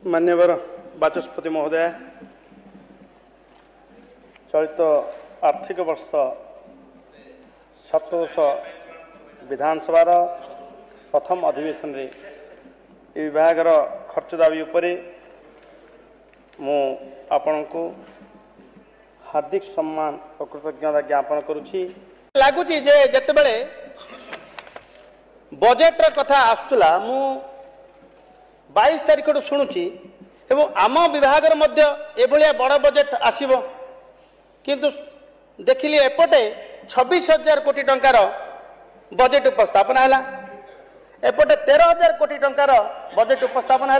मान्यवर बाचस्पति महोदय, चलित आर्थिक वर्ष सप्तदश विधानसभा प्रथम अधिवेशन रे विभाग खर्च दाबी उपरे मु आपण को हार्दिक सम्मान और कृतज्ञता ज्ञापन करुछि। लगुच जेतेबेले बजेट कथा आसुला मु 22 तारिख शुणुची एवं आम विभाग एभलिया बड़ बजेट आसीबो किंतु देखिली एपटे 26,000 कोटी टंकार बजेट उपस्थापन है, एपटे 13,000 कोटी टंकार बजेट उपस्थापन है।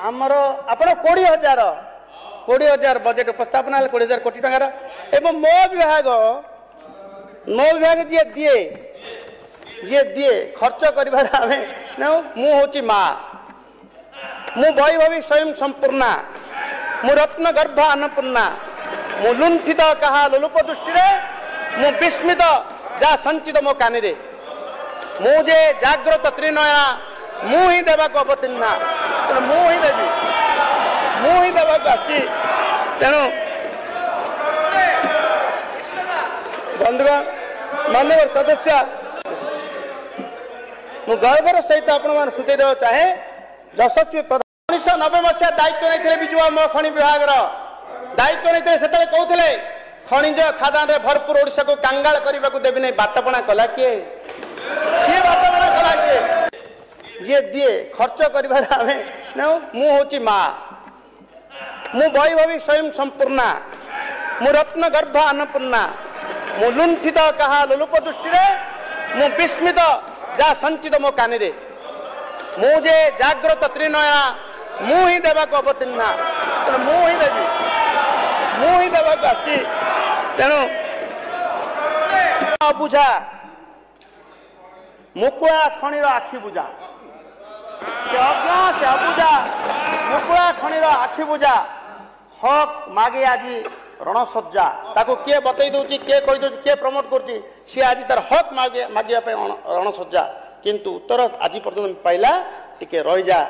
आमर आपण 20,000 बजेट उपस्थापन है 20,000 कोटी टंकार एवं मो विभाग जी दिए खर्च कर मु हूँ माँ, मु वैभवी स्वयं संपूर्णा, मु रत्न गर्भ अन्नपूर्णा, मु लुंठित कहा लोलुप दृष्टि मु विस्मित जा संचित मो कानी रे मुझे जाग्रत त्रिनयना मु ही देवा को अवतीर्णा मु ही देवा को आसी तेणु बंधुगण मान्यवर सदस्य मु गर्वर सहित आपण सूचना चाहे यशस्वी 1990 मसीहा दायित्व नहीं विजु आम खनि विभाग दायित्व नहीं से कहते खनिज खादान भरपूर ओडिशा को कांगाल करने को देवी नहीं बातपणा कला किए बातपणा कला किए जी दिए खर्च कर मु हूँ माँ, मु वैभवी स्वयं संपूर्णा, मु रत्न गर्भ अन्नपूर्णा, मु लुंठित कहा लोलुप दृष्टि मु विस्मित जा संचित मो कानी रे मुझे जाग्रत त्रिनयना मु ही देवा को अवतीर्णा मु ही देवा को आसी तेणु अबुझा मुकुआ खनिर आखि बुझा से अबुझा मुकुआ खनिर आखि बुझा हक मागे आज रणसज्जा ताको किए बतई दउची किए कहि दउची किए प्रमोट करची सी आज तार हक मागिया पे रणसज्जा किंतु उत्तर आज पर्यंत पाइला टिके रही जा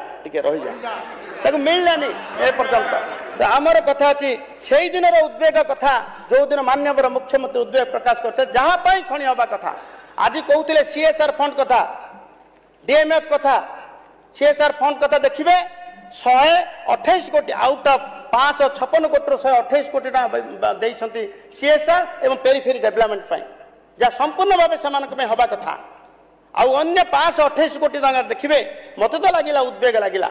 ताको मिललानी ए पर्यंत आमर कथा अछि सेही दिन उद्वेग कथा जो दिन माननीय मुख्यमंत्री उद्वेग प्रकाश करते जहां पाई खणी हवा कथा आज कहते सीएसआर फंड कथा डीएमएफ कथा सीएसआर फंड कथा देखिए 128 कोटी आउट ऑफ 556 कोटी 128 कोटी देइछंती सीएसआर एवं पेरिफेरी डेवलपमेंट पाई जा संपूर्ण भाव से हवा कथा आउ अन्य 528 कोटी देखिए मत तो लगिला उद्वेग लगिला।